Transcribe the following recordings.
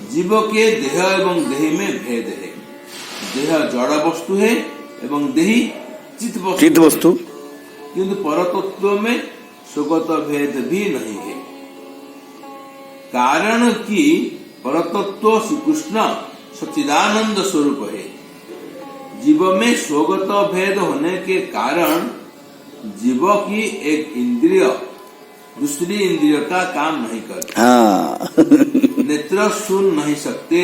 जीव के देह एवं देही में भेद है। देह जड़ वस्तु है एवं देही चित वस्तु, किंतु परतत्व में स्वगत भेद भी नहीं है। कारण कि परतत्व श्री कृष्ण सच्चिदानंद स्वरूप है। जीव में स्वगत भेद होने के कारण जीव की एक इंद्रिय दूसरी इंद्रिय का काम नहीं करती। नेत्र सुन नहीं सकते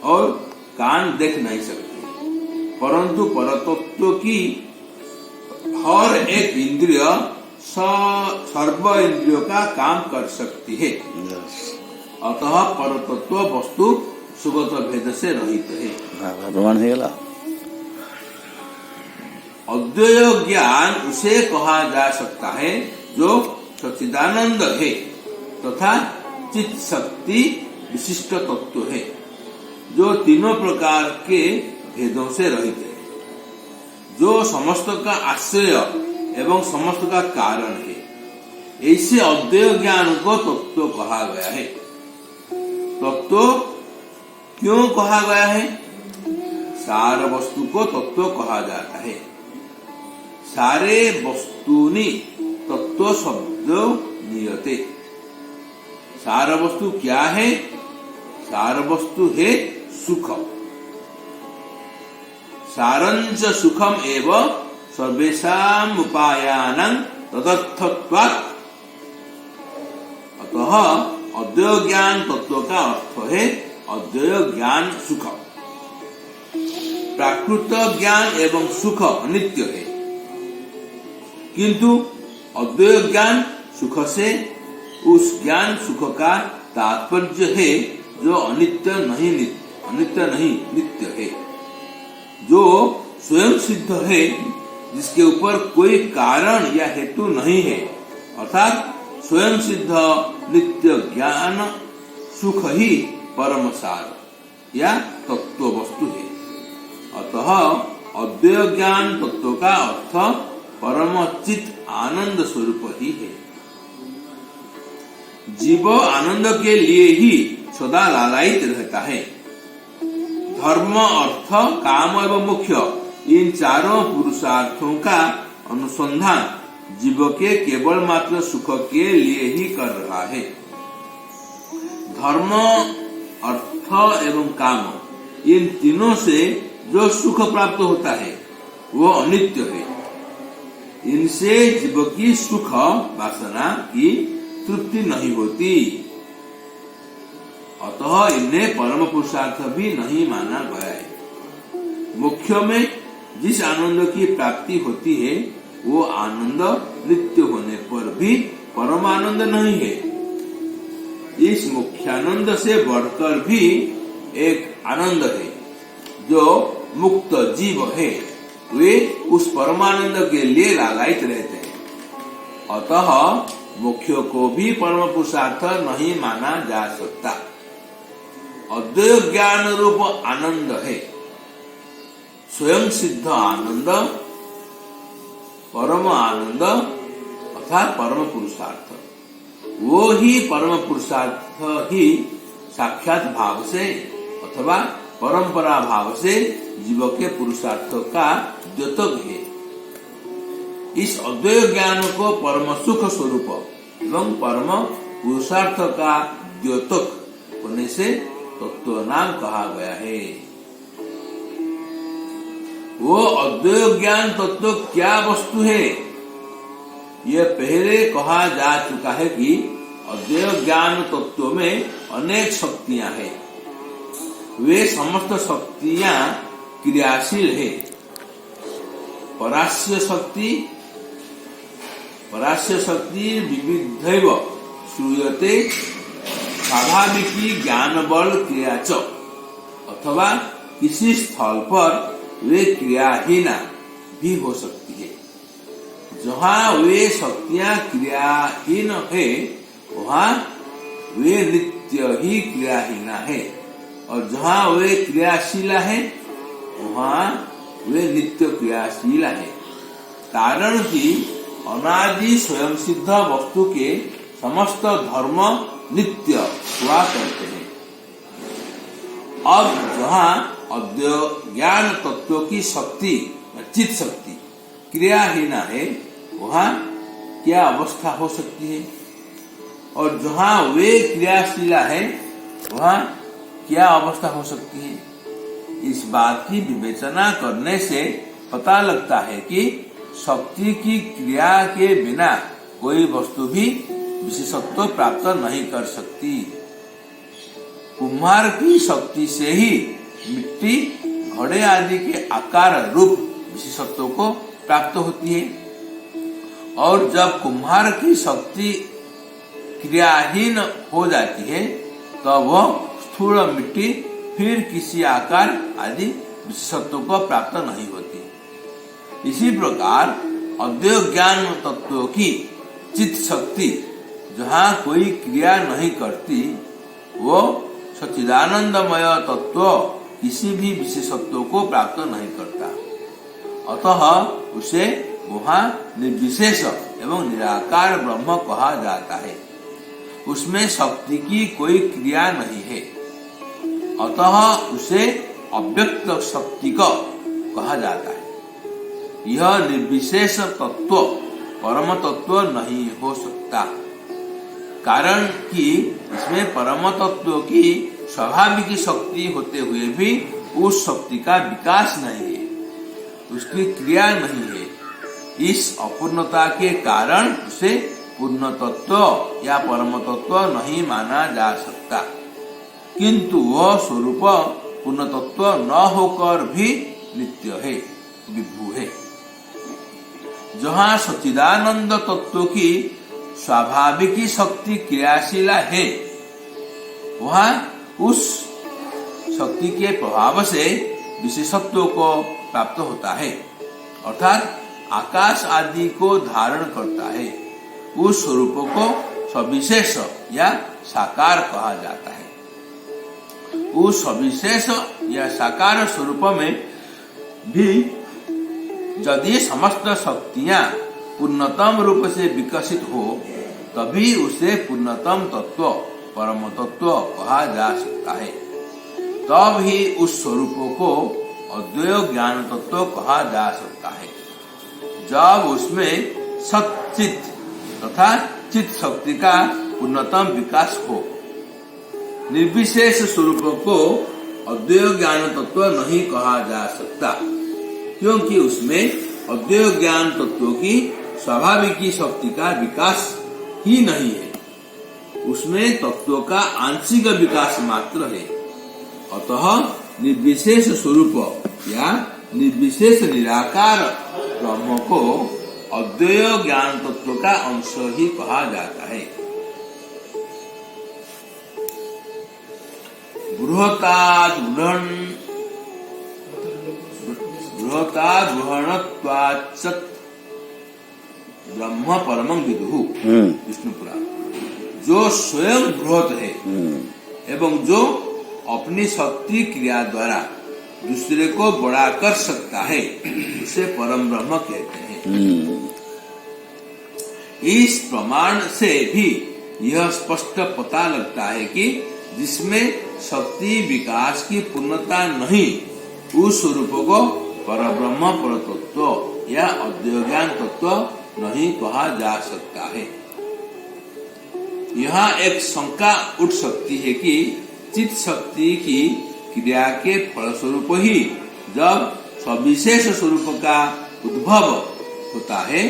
और कान देख नहीं सकते, परंतु परतत्व की हर एक इंद्रिय सर्व इंद्रियों का काम कर सकती है। अतः परतत्व वस्तु सुगत भेद से रहित है। प्रमाण है गला। अद्वय ज्ञान उसे कहा जा सकता है जो सच्चिदानंद है तथा चित्त शक्ति विशिष्ट तत्व है, जो तीनों प्रकार के भेदों से रहित है, जो समस्त का आश्रय एवं समस्त का कारण है। ऐसे अद्वय ज्ञान को तत्व कहा गया है। तत्व क्यों कहा गया है? सार वस्तु को तत्व कहा जाता है। सारे वस्तुनि तत्व शब्द नियते। सार वस्तु क्या है? सार वस्तु है सुख। सारंच सुखम एव सर्वेषां उपायानां तदर्थत्वात्। अतः अद्वय ज्ञान तत्व का अर्थ है अद्वय ज्ञान सुख। प्राकृत ज्ञान एवं सुख अनित्य है, किंतु अद्वय ज्ञान सुख से उस ज्ञान सुख का तात्पर्य है जो अनित्य नहीं नित्य है, जो स्वयं सिद्ध है, जिसके ऊपर कोई कारण या हेतु नहीं है, अर्थात स्वयं सिद्ध नित्य ज्ञान सुख ही परम सार या तत्व वस्तु है। अतः अद्वय ज्ञान तत्व का अर्थ परम चित आनंद स्वरूप ही है। जीव आनंद के लिए ही सदा लालायित रहता है। धर्म, अर्थ, काम एवं मोक्ष इन चारों पुरुषार्थों का अनुसंधान जीव के केवल मात्र सुख के लिए ही कर रहा है। धर्म, अर्थ एवं काम इन तीनों से जो सुख प्राप्त होता है वो अनित्य है। इनसे जीव की सुख वासना की तृप्ति नहीं होती, अतः इन्हें परम पुरुषार्थ भी नहीं माना गया है। मुख्य में जिस आनंद की प्राप्ति होती है वो आनंद नित्य होने पर भी परम आनंद नहीं है। इस मुख्यानंद से बढ़कर भी एक आनंद है जो मुक्त जीव है, वे उस परमानंद के लिए लालायित रहते हैं। अतः मुख्य को भी परम पुरुषार्थ नहीं माना जा सकता। अद्वय ज्ञान रूप आनंद है स्वयं सिद्ध आनंद, परम आनंद अर्थात परम पुरुषार्थ। वो ही परम पुरुषार्थ ही साक्षात भाव से अथवा परंपरा भाव से जीव के पुरुषार्थ का द्योतक है। इस अद्वय ज्ञान को परम सुख स्वरूप एवं परम पुरुषार्थ का द्योतक होने से तत्व नाम कहा गया है। वो अद्वय ज्ञान तत्व क्या वस्तु है? यह पहले कहा जा चुका है कि अद्वय ज्ञान तत्व में अनेक शक्तियां हैं। वे समस्त शक्तियां क्रियाशील है। परास्य शक्ति विविधैव श्रूयते स्वाभाविकी ज्ञान बल क्रिया च, अथवा किसी स्थल पर वे क्रियाहीना भी हो सकती है। जहाँ वे शक्तियां क्रियाहीन है वहाँ वे नित्य ही क्रियाहीना है, और जहाँ वे क्रियाशीला है वहाँ वे नित्य क्रियाशीला है। कारण कि अनादि स्वयं सिद्ध वस्तु के समस्त धर्म नित्य हुआ करते हैं। अब जहाँ ज्ञान तत्व की शक्ति चित्त शक्ति क्रियाहीन है, वहाँ क्या अवस्था हो सकती है? और जहाँ वे क्रियाशीला है, वहाँ क्या अवस्था हो सकती है? इस बात की विवेचना करने से पता लगता है कि शक्ति की क्रिया के बिना कोई वस्तु भी विशेषत्व प्राप्त नहीं कर सकती। कुम्हार की शक्ति से ही मिट्टी, घड़े आदि के आकार रूप विशेषत्व को प्राप्त होती है, और जब कुम्हार की शक्ति क्रियाहीन हो जाती है, तो वह स्थूल मिट्टी फिर किसी आकार आदि विशेषत्व को प्राप्त नहीं होती। इसी प्रकार अद्वैय ज्ञान तत्व की चित्त शक्ति जहाँ कोई क्रिया नहीं करती, वो सच्चिदानंदमय तत्व किसी भी विशेषत्व को प्राप्त नहीं करता। अतः उसे वहाँ निर्विशेष एवं निराकार ब्रह्म कहा जाता है। उसमें शक्ति की कोई क्रिया नहीं है, अतः उसे अव्यक्त शक्ति को कहा जाता है। यह निर्विशेष तत्व परम तत्व नहीं हो सकता, कारण कि इसमें परम तत्व की स्वाभाविक शक्ति होते हुए भी उस शक्ति का विकास नहीं है, उसकी क्रिया नहीं है। इस अपूर्णता के कारण उसे पूर्ण तत्व या परम तत्व नहीं माना जा सकता, किंतु वह स्वरूप पूर्ण तत्व न होकर भी नित्य है, विभु है। जहाँ सच्चिदानंद तत्व की स्वाभाविक शक्ति क्रियाशीला है, वहाँ उस शक्ति के प्रभाव से विशेषत्व को प्राप्त होता है, अर्थात आकाश आदि को धारण करता है। उस स्वरूप को सविशेष या साकार कहा जाता है। उस सविशेष या साकार स्वरूप में भी यदि समस्त शक्तियां पूर्णतम रूप से विकसित हो, तभी उसे पूर्णतम तत्व परम तत्व कहा जा सकता है। तब ही उस स्वरूप को अद्वैय ज्ञान तत्व कहा जा सकता है, जब उसमें सच्चित तथा चित्त शक्ति का पूर्णतम विकास हो। निर्विशेष स्वरूप को अद्वैय ज्ञान तत्व नहीं कहा जा सकता, क्योंकि उसमें अद्वैय ज्ञान तत्व की स्वाभाविक शक्ति का विकास ही नहीं है, उसमें तत्व का आंशिक विकास मात्र है। अतः निर्विशेष स्वरूप या निर्विशेष निराकार ब्रह्म को अद्वैय ज्ञान तत्व का अंश ही कहा जाता है। बृहताद् बृहणत्वाच्च ब्रह्म परमं विदुः, विष्णु पुराण। जो स्वयं बृहत है एवं जो अपनी शक्ति क्रिया द्वारा दूसरे को बड़ा कर सकता है, उसे परम ब्रह्म कहते हैं। इस प्रमाण से भी यह स्पष्ट पता लगता है कि जिसमें शक्ति विकास की पूर्णता नहीं, उस स्वरूप को परब्रह्म परतत्व या अद्वैय ज्ञान तत्व नहीं कहा जा सकता है। यहाँ एक शंका उठ सकती है कि चित्त शक्ति की क्रिया के फलस्वरूप ही जब सविशेष स्वरूप का उद्भव होता है,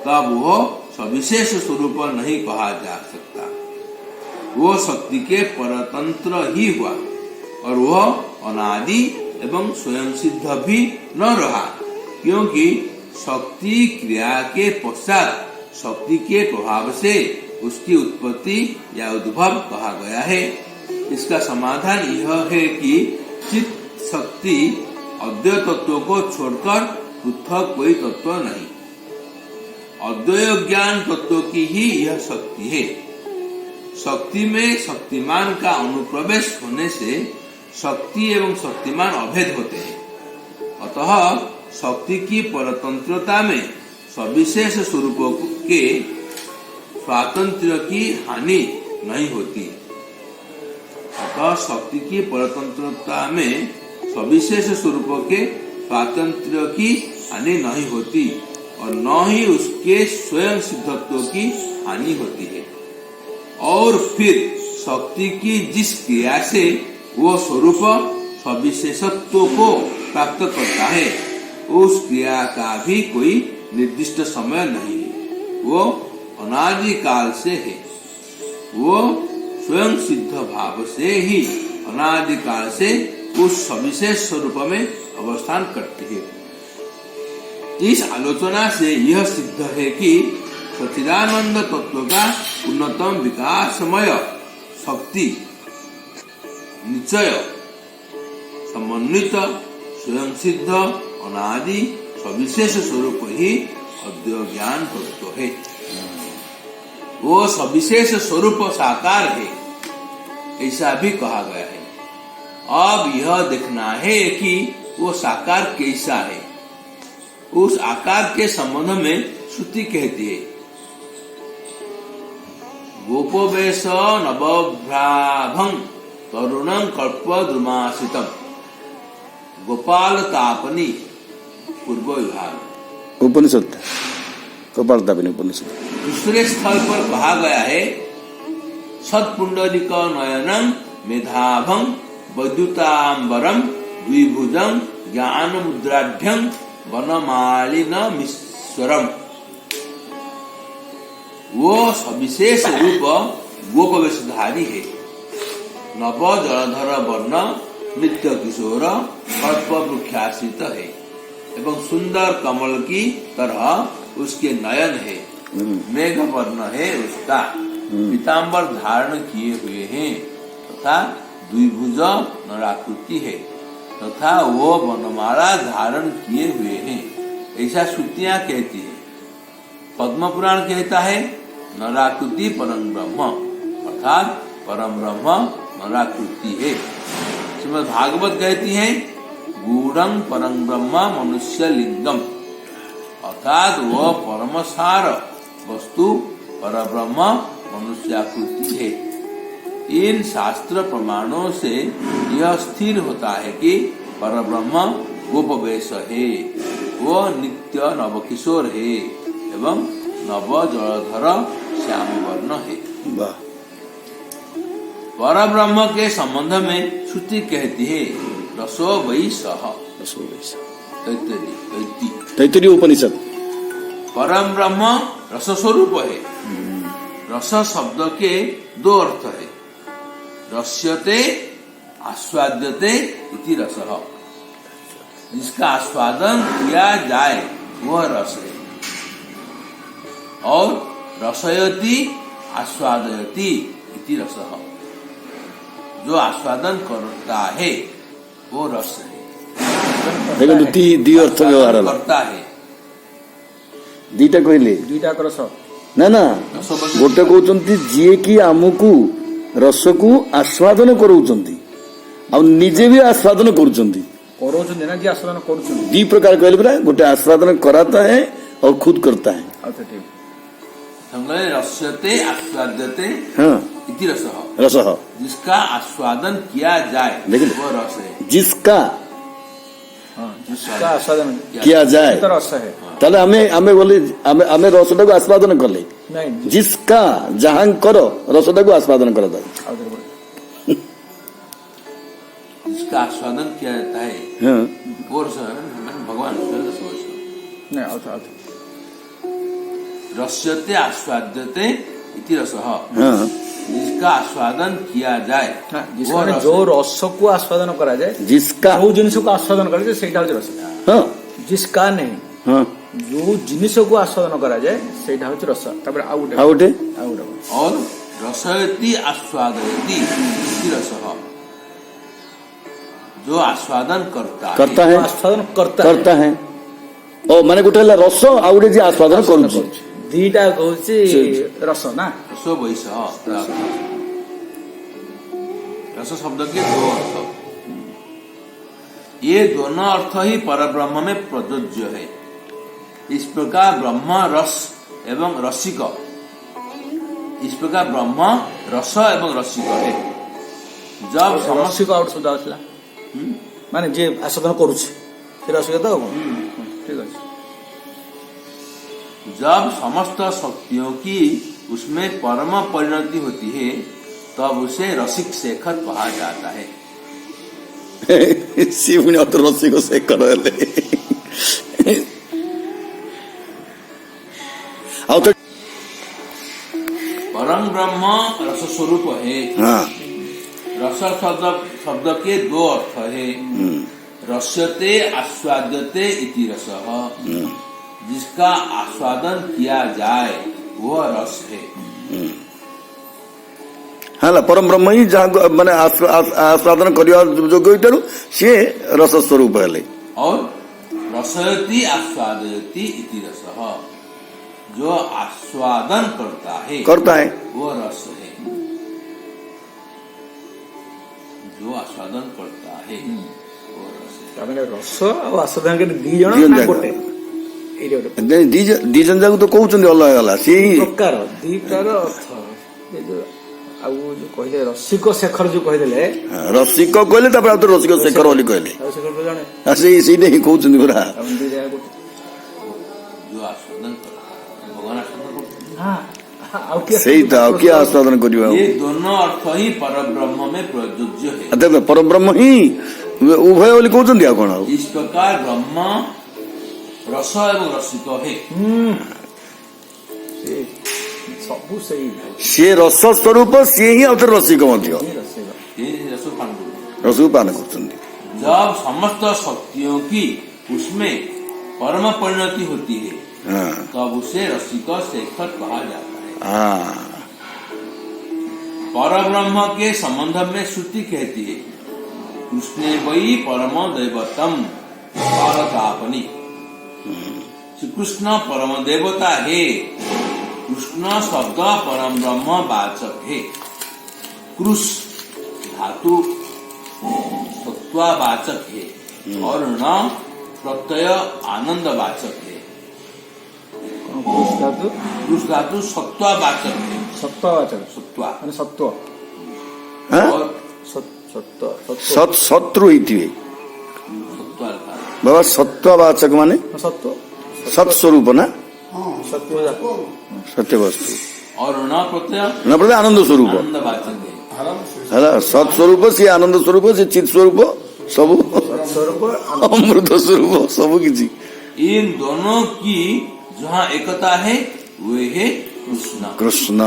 तब वो सविशेष स्वरूप नहीं कहा जा सकता। वो शक्ति के परतंत्र ही हुआ, और वह अनादि एवं स्वयं सिद्ध भी न रहा, क्योंकि शक्ति क्रिया के पश्चात शक्ति के प्रभाव से उसकी उत्पत्ति या उद्भव कहा गया है। इसका समाधान यह है कि चित्त शक्ति अद्वैय तत्व को छोड़कर पृथक कोई तत्व नहीं, अद्वैय ज्ञान तत्व की ही यह शक्ति है। शक्ति में शक्तिमान का अनुप्रवेश होने से शक्ति एवं शक्तिमान अभेद होते हैं। अतः शक्ति की परतंत्रता में सविशेष स्वरूपों के स्वातंत्र्य की हानि नहीं होती। अतः शक्ति की परतंत्रता में सविशेष स्वरूप के स्वातंत्र्य की हानि नहीं होती और न ही उसके स्वयं सिद्धत्व की हानि होती है। और फिर शक्ति की जिस क्रिया से वो स्वरूप सविशेषत्व को प्राप्त करता है उस क्रिया का भी कोई निर्दिष्ट समय नहीं है, वो अनादि काल से है। वो स्वयं सिद्ध भाव से ही अनादि काल से उस सविशेष स्वरूप में अवस्थान करती है। इस आलोचना से यह सिद्ध है कि सच्चिदानंद तत्व का उन्नतम विकासमय शक्ति निश्चय समन्वित स्वयं सिद्ध अनादि सविशेष स्वरूप ही अद्वैत ज्ञान तत्व है। वो सविशेष स्वरूप साकार है, ऐसा भी कहा गया है। अब यह देखना है कि वो साकार कैसा है। उस आकार के संबंध में श्रुति कहती है, गोपोवेश नवभ्राभं तरुणं कल्पद्रुमाश्रितम् गोपाल तापनी पूर्व विभाग उपनिषद गोपाल तापनी उपनिषद। दूसरे स्थल पर कहा गया है, सत्पुंडरीक नयनं मेधाभं वैद्युतांबरं द्विभुजं ज्ञान मुद्राढ्यं वनमालिनमीश्वरम्। वो सविशेष रूप गोपवेशधारी है, नव जलधर वर्ण नित्य किशोर कल्प वृक्षाश्रित है एवं सुंदर कमल की तरह उसके नयन है, मेघ वर्ण है उसका, पीताम्बर धारण किए हुए हैं तथा द्विभुज नराकृति है तथा वो वनमाला धारण किए हुए हैं, ऐसा श्रुतियां कहती है। पद्म पुराण कहता है नराकृति परम ब्रह्म, अर्थात परम ब्रह्म नराकृति है। श्रीमद् भागवत कहती है गूढ़ं परम ब्रह्म मनुष्य लिंगम, अर्थात वह परम सार वस्तु पर ब्रह्म मनुष्याकृति है। इन शास्त्र प्रमाणों से यह स्थिर होता है कि पर ब्रह्म गोपवेश है, वो नित्य नवकिशोर है एवं नव जलधर श्याम वर्ण है। पर ब्रह्म के संबंध में श्रुति कहती है रसो वै सह, तैत्तिरीय उपनिषद। परम ब्रह्म रस स्वरूप है। रस शब्द के दो अर्थ है, रस्यते आस्वाद्यते इति रसः, जिसका आस्वादन किया जाए वह रस है, और रसयति आस्वादयति इति रसः, जो आस्वादन करता है वो रस है। देखो दी अर्थ व्यवहार करता है दीटा कहले दुईटा रस ना ना गोटे कहते जी कि आमको रस को आस्वादन कराउचंती आ निजे भी आस्वादन करुचंती ना जी आस्वादन करुचंती। दी प्रकार कहले परा, गोटे आस्वादन कराता है और खुद करता है। अच्छा ठीक। रस्यते आस्वाद्यते हाँ इति रसः, रसः, जिसका आस्वादन किया जाए वो रस है। जिसका जिसका आस्वादन किया जाए तो रस है। ताले हमें बोले हमें रसटा को आस्वादन कले, नहीं जिसका जहां करो रसटा को आस्वादन कर दे, जिसका आस्वादन किया जाता है हाँ वो रस भगवान नहीं। अच्छा रस्यते आस्वाद्यते इति रसः, हाँ जिसका आस्वादन किया जाए वो रस जो रस को आस्वादन करा जाए, जिसका जो जिनिस को आस्वादन करा जाए सेटा होची रस। हाँ जिसका नहीं, हाँ जो जिनिस को आस्वादन करा जाए सेटा होची रस। तापर आ गोटे और रसयति आस्वादयति इति रसः, जो आस्वादन करता है आस्वादन करता है ओ माने गोटे रस आ गोटे जे आस्वादन करूची, दीटा कहूची रस ना। रसो वैसः, रस शब्द के दो अर्थ, ये दोनों अर्थ ही परब्रह्म में प्रयोज्य है। इस प्रकार ब्रह्म रस एवं रसिक, इस प्रकार ब्रह्म रस एवं रसिक है। जब समस्त ରସିକ ଆଉଟ ଶବ୍ଦ ଆସିଲା ମାନେ ଯିଏ ଆସ୍ୱାଦନ କରୁଛି ସେ ରସିକ ତ ଆଉ କଣ? ଠିକ ଅଛି। जब समस्त शक्तियों की उसमें परम परिणति होती है तब उसे रसिक शेखर कहा जाता है। ସିଏ ପୁଣି ଅତ ରସିକ ଶେଖର ହେଲେ ଆଉ ତ परम ब्रह्म रस स्वरूप है। हाँ रस शब्द के दो अर्थ है। रस्यते आस्वाद्यते इति रसः, जिसका आस्वादन किया जाए वह रस है। ହେଲା ପରମ ବ୍ରହ୍ମ ହିଁ ଯାହାକୁ ମାନେ ଆସ୍ୱାଦନ କରିବା ଯୋଗ୍ୟ ହୋଇଥିବାରୁ ସିଏ ରସ ସ୍ୱରୂପ ହେଲେ। और रसयति आस्वादयति इति रसः, जो आस्वादन करता है वो रस है। जो आस्वादन करता है वो रस है। ତାମାନେ ରସ ଆଉ ଆସ୍ୱାଦନ ଦି ଜଣ ଦି ଜଣ ନା ଯାକ। ଗୋଟେ? ଏଇଟା ଗୋଟେ ଦି ଜଣ ଯାକ ତ କହୁଛନ୍ତି ଅଲଗା ଅଲଗା ସିଏ ହିଁ ପ୍ରକାର ଦିଟାର ଅର୍ଥ। ଏ ଯୋଉ ଆଉ ଯୋଉ କହିଲେ ରସିକ ଶେଖର ଯୋଉ କହିଦେଲେ ରସିକ କହିଲେ ତାପରେ ଆଉ ତ ରସିକ ଶେଖର ବୋଲି କହିଲେ ଆଉ ଶେଖର ତ ଜଣେ ସେଇଟା ହିଁ କହୁଛନ୍ତି ପୁରା। ଆଉ ଦି ଜାଗା ଗୋଟେ। जो आस्वादन करता है भगवान आस्वादन करते ହଁ ଆଉ କିଏ ସେଇ ତ ଆଉ କିଏ ଆସ୍ୱାଦନ କରିବା हैं। ଆଉ? ये दोनों अर्थ ही परब्रह्म में प्रयोज्य है। ତେବେ ପରବ୍ରହ୍ମ ହିଁ ଉଭୟ ବୋଲି କହୁଛନ୍ତି ଆଉ କଣ ଆଉ? इस प्रकार ब्रह्म रस एवं रसिक है। ସେ ସବୁ ସେଇ ସିଏ ରସ ସ୍ୱରୂପ ସିଏ ହିଁ ଆଉ ଥରେ ରସିକ ମଧ୍ୟ ରସିକ। ये रस पांडु। ରସକୁ ପାନ କରୁଛନ୍ତି। जब समस्त शक्तियों की उसमें परम परिणति होती है ହଁ तब उसे रसिक शेखर कहा जाता है। ହଁ परब्रह्म के संबंध में श्रुति कहती है कृष्णे वही परम दैवतम भारतापनी। श्री कृष्ण परम देवता है। कृष्ण शब्द परम ब्रह्म वाचक है। कृष धातु सत्वावाचक है और न प्रत्यय आनंद वाचक है। ଧାତୁ कृष धातु सत्वावाचक है। ସତ୍ତ୍ୱବାଚକ सत्वा ମାନେ ସତ୍ତ୍ୱ ହଁ? और ସତ୍ ଶତ୍ରୁ ହେଇଥିବେ सत्वा लिखा है। ବାବା ସତ୍ୱାବାଚକ ମାନେ ସତ୍ତ୍ୱ ସତ୍ ସ୍ୱରୂପ ନା ସତ୍ତ୍ୱ ସତ୍ୟ ବସ୍ତୁ और न प्रत्यय ନା ପ୍ରତି ଆନନ୍ଦ ସ୍ୱରୂପ आनंद वाचक है। ହେଲା ସତ୍ ସ୍ୱରୂପ ସିଏ ଆନନ୍ଦ ସ୍ୱରୂପ ସିଏ ଚିତ୍ ସ୍ୱରୂପ ସବୁ ସ୍ୱରୂପ ଅମୃତ ସ୍ୱରୂପ ସବୁ କିଛି। इन दोनों की जहाँ एकता है वे है कृष्ण। କୃଷ୍ଣ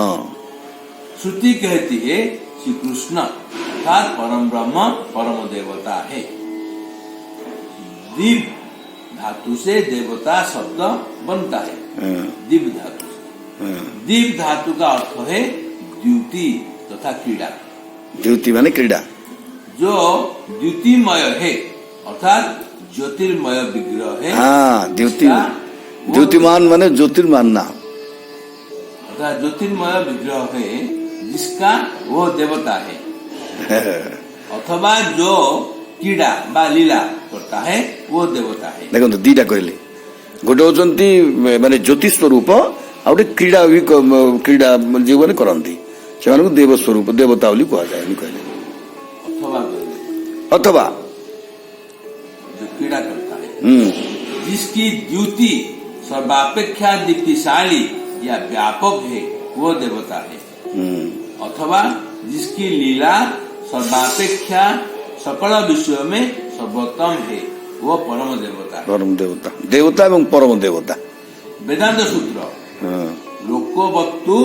श्रुति कहती है श्री कृष्ण अर्थात परम ब्रह्म परम देवता है। दिव धातु से देवता शब्द बनता है। दिव धातु से। दिव धातु का अर्थ है द्युति तथा क्रीड़ा। ଦ୍ୟୁତି ମାନେ କ୍ରୀଡ଼ା। जो द्युतिमय है अर्थात ज्योतिर्मय विग्रह है। ହଁ ଦ୍ୟୁତି जिसका- ଦ୍ୟୁତିମାନ ମାନେ ଜ୍ୟୋତିର୍ମାନ ନା अर्थात ज्योतिर्मय विग्रह है जिसका वो देवता है। अथवा जो क्रीड़ा ବା लीला करता है वो देवता है। ଦେଖନ୍ତୁ ଦିଟା କହିଲେ ଗୋଟେ ହଉଛନ୍ତି ମାନେ ଜ୍ୟୋତି ସ୍ୱରୂପ ଆଉ ଗୋଟେ କ୍ରୀଡ଼ା ବି କ୍ରୀଡ଼ା ଯେଉଁମାନେ କରନ୍ତି ସେମାନଙ୍କୁ ଦେବ ସ୍ୱରୂପ ଦେବତା ବୋଲି କୁହାଯାଏ ବୋଲି କହିଲେ। अथवा कहले, ଅଥବା जो क्रीड़ा करता है जिसकी द्युति सर्वापेक्षा दीप्तिशाली या व्यापक है वो देवता है। अथवा जिसकी लीला सर्वापेक्षा सकल विषय में सर्वोत्तम है वो परम देवता है। ପରମ ଦେବତା ଦେବତା ଏବଂ ପରମ ଦେବତା। वेदांत सूत्र ହଁ लोकोवत्तु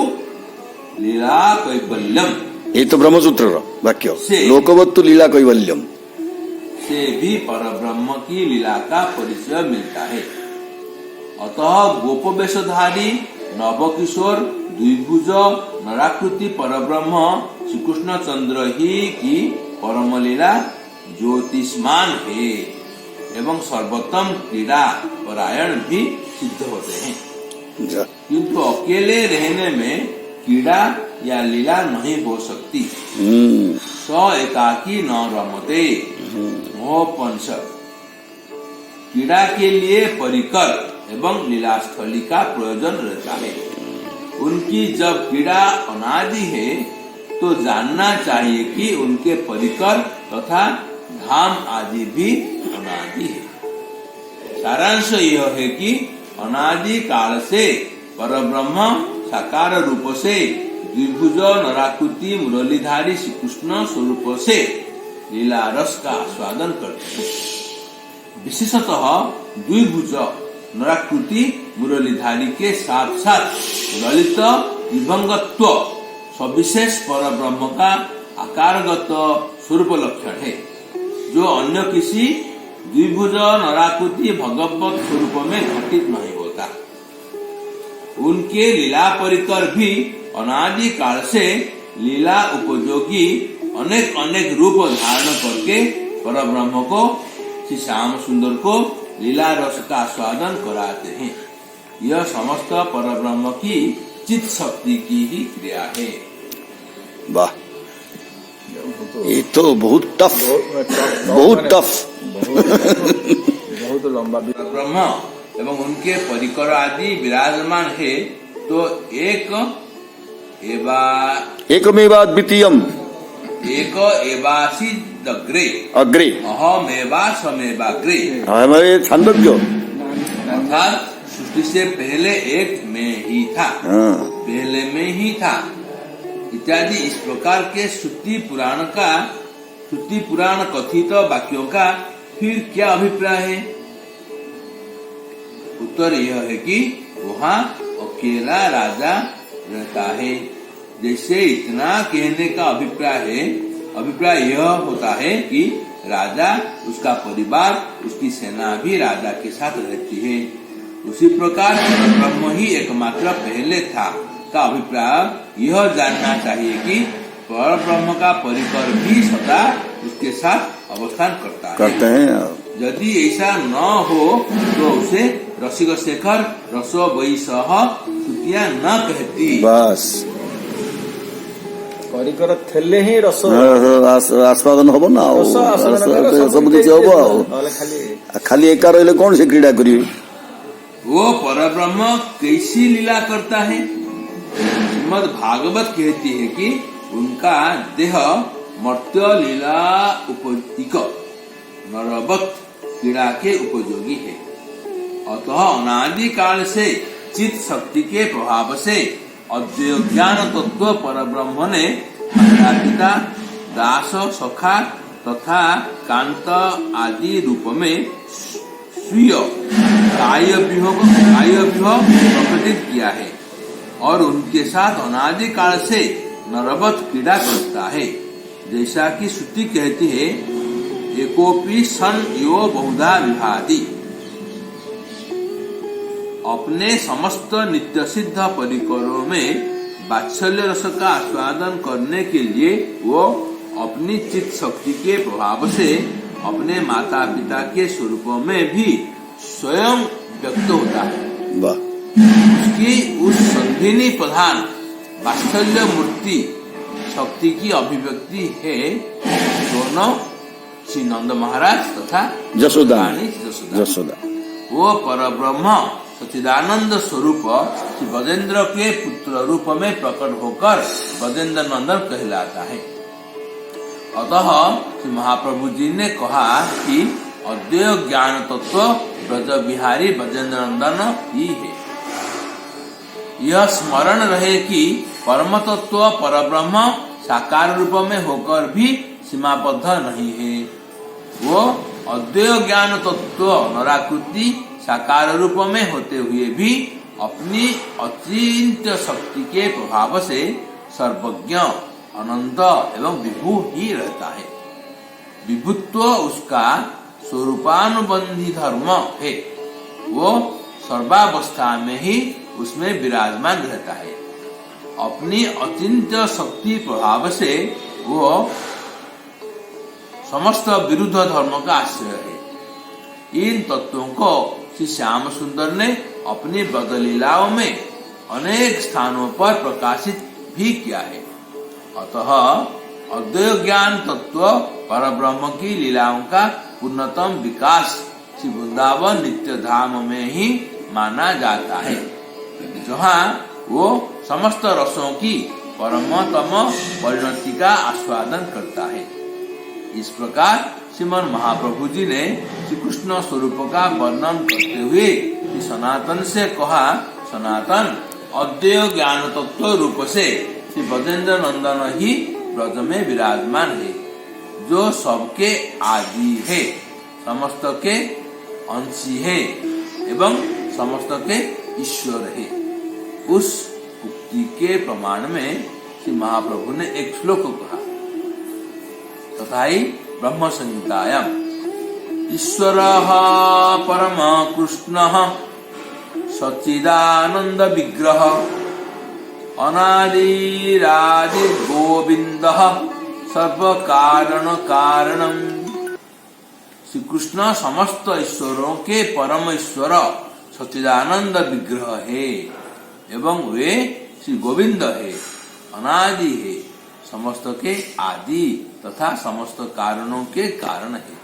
लीला कैवल्यम ଏଇ ତ ବ୍ରହ୍ମସୂତ୍ରର ବାକ୍ୟ ସେ- ଲୋକବତ୍ତୁ ଲୀଳା କୈବଲ୍ୟମ। से भी परब्रह्म की लीला का परिचय मिलता है। अतः गोपवेशधारी नवकिशोर द्विभुज नराकृति परब्रह्म श्री कृष्ण चंद्र ही की परम लीला ज्योतिष्मान है एवं सर्वोत्तम क्रीड़ा परायण भी सिद्ध होते हैं। ଯା- किंतु अकेले रहने में क्रीड़ा या लीला नहीं हो सकती। स एकाकी न रमते मोहपंश। क्रीड़ा के लिए परिकर एवं लीलास्थली का प्रयोजन रहता है। उनकी जब क्रीड़ा अनादि है तो जानना चाहिए कि उनके परिकर तथा धाम आदि भी अनादि है। सारांश यह है कि अनादि काल से परब्रह्म साकार रूप से द्विभुज नराकृति मुरलीधारी श्री कृष्ण स्वरूप से लीला रस का आस्वादन करते हैं। विशेषतः द्विभुज नराकृति मुरलीधारी के साथ साथ ललित विभंगत्व सविशेष परब्रह्म का आकारगत स्वरूप लक्षण है, जो अन्य किसी द्विभुज नराकृति भगवत स्वरूप में घटित नहीं होता। उनके लीला परिकर भी अनादि काल से लीला उपयोगी अनेक अनेक रूप धारण करके परब्रह्म को श्री श्याम सुंदर को लीला रस का आस्वादन कराते हैं। यह समस्त परब्रह्म की चित्त शक्ति की ही क्रिया है। वाह, ये तो बहुत टफ, बहुत टफ, बहुत लंबा। ब्रह्म एवं उनके परिकर आदि विराजमान है, तो एकमेवा द्वितीयम एक एवासी दग्रे अग्रे अहमेवा समेवाग्रे, हमारे छांदोग्य अर्थात सृष्टि से पहले एक में ही था, पहले में ही था इत्यादि इस प्रकार के श्रुति पुराण कथित वाक्यों का फिर क्या अभिप्राय है? उत्तर यह है कि वहाँ अकेला राजा रहता है। जैसे इतना कहने का अभिप्राय यह होता है कि राजा, उसका परिवार, उसकी सेना भी राजा के साथ रहती है। उसी प्रकार ब्रह्म ही एकमात्र पहले था का अभिप्राय यह जानना चाहिए कि पर ब्रह्म का परिकर भी सदा उसके साथ अवस्थान करते हैं। यदि ऐसा न हो तो उसे रसिक शेखर रसो वही सह श्रुतियां न कहती। बस परिकर थेले ही रस आस्वादन हम ना सब किसी हम खाली एका रही कौन से क्रीड़ा करी। वो परब्रह्म कैसी लीला करता है? श्रीमद् भागवत कहती है कि उनका देह मर्त्य लीला उपयुक्त नरवत क्रीड़ा के उपयोगी है। अतः अनादि काल से चित्त शक्ति के प्रभाव से अद्वैत ज्ञान तत्व परब्रह्म ने माता पिता दास सखा तथा कांत आदि रूप में स्वीय काय व्यूह प्रकटित किया है और उनके साथ अनादि काल से नरवत क्रीड़ा करता है। जैसा कि श्रुति कहती है, एकोपि सन यो बहुधा विभाति। अपने समस्त नित्य सिद्ध परिकरों में वात्सल्य रस का आस्वादन करने के लिए वो अपनी चित्त शक्ति के प्रभाव से अपने माता पिता के स्वरूपों में भी स्वयं व्यक्त होता है। उसकी उस संधिनी प्रधान वात्सल्य मूर्ति शक्ति की अभिव्यक्ति है दोनों श्री नंद महाराज तथा जसोदा। वो परब्रह्म सच्चिदानंद स्वरूप श्री ब्रजेंद्र के पुत्र रूप में प्रकट होकर ब्रजेंद्र नंदन कहलाता है। अतः श्री महाप्रभु जी ने कहा कि अद्वैत ज्ञान तत्व ब्रज बिहारी ब्रजेंद्र नंदन ही है। यह स्मरण रहे कि परम तत्व परब्रह्म साकार रूप में होकर भी सीमाबद्ध नहीं है। वो अद्वैत ज्ञान तत्व नराकृति साकार रूप में होते हुए भी अपनी अचिंत्य शक्ति के प्रभाव से सर्वज्ञ अनंत एवं विभु ही रहता है। विभुत्व उसका स्वरूपानुबंधी धर्म है। वो सर्वावस्था में ही उसमें विराजमान रहता है। अपनी अचिंत्य शक्ति प्रभाव से वो समस्त विरुद्ध धर्म का आश्रय है। इन तत्वों को श्री श्याम सुंदर ने अपनी ब्रजलीलाओं में अनेक स्थानों पर प्रकाशित भी किया है। अतः अद्वैत ज्ञान तत्व परब्रह्म की लीलाओं का पूर्णतम विकास श्री वृंदावन नित्य धाम में ही माना जाता है, जहाँ वो समस्त रसों की परमतम परिणति का आस्वादन करता है। इस प्रकार श्रीमन महाप्रभु जी ने श्री कृष्ण स्वरूप का वर्णन करते हुए सनातन से कहा, सनातन अद्वैय ज्ञान तत्व रूप से श्री ब्रजेंद्र नंदन ही ब्रज में विराजमान है, जो सबके आदि है, समस्त के अंशी है एवं समस्त के ईश्वर है। उस उक्ति के प्रमाण में श्री महाप्रभु ने एक श्लोक कहा, तथा ही ब्रह्म संहितायाम ईश्वरः परम कृष्णः सच्चिदानंद विग्रह अनादिरादि गोविंदः सर्व कारण कारणम। श्री कृष्ण समस्त ईश्वरों के परम ईश्वर सच्चिदानंद विग्रह है एवं वे श्री गोविंद है, अनादि है, समस्त के आदि तथा समस्त कारणों के कारण है।